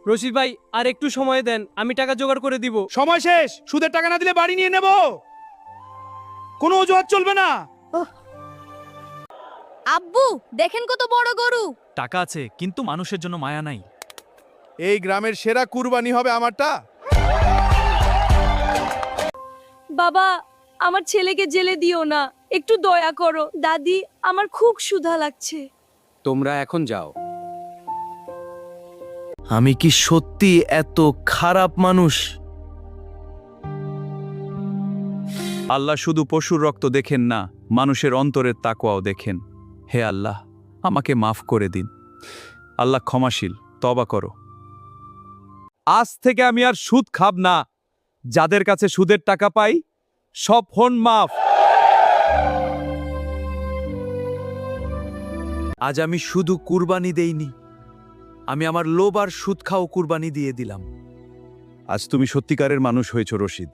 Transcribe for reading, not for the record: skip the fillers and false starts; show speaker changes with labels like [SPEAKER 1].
[SPEAKER 1] রশিদ ভাই আর একটু সময় দেন, আমি টাকা জোগাড় করে দিব।
[SPEAKER 2] সময় শেষ, সুদের টাকা না দিলে বাড়ি নিয়ে নেব। কোনো অজুহাত চলবে না।
[SPEAKER 3] আব্বু দেখেন কত বড় গরু।
[SPEAKER 4] টাকা আছে কিন্তু মানুষের জন্য মায়া নাই।
[SPEAKER 2] এই গ্রামের সেরা কুরবানি হবে আমারটা।
[SPEAKER 3] বাবা আমার ছেলেকে জেলে দিও না, একটু দয়া করো। দাদি আমার খুব ক্ষুধা লাগছে।
[SPEAKER 5] তোমরা এখন যাও।
[SPEAKER 6] আমি কি সত্যি এত খারাপ মানুষ?
[SPEAKER 4] আল্লাহ শুধু পশুর রক্ত দেখেন না, মানুষের অন্তরের তাকওয়াও দেখেন। হে আল্লাহ, আমাকে মাফ করে দিন। আল্লাহ ক্ষমাশীল, তওবা করো। আজ থেকে আমি আর সুদ খাব না। যাদের কাছে সুদের টাকা পাই সব ফোন মাফ।
[SPEAKER 6] আজ আমি শুধু কুরবানি দেইনি, আমি আমার লোভ আর সুদ খাও কুরবানি দিয়ে দিলাম।
[SPEAKER 4] আজ তুমি সত্যিকারের মানুষ হয়েছ রশিদ।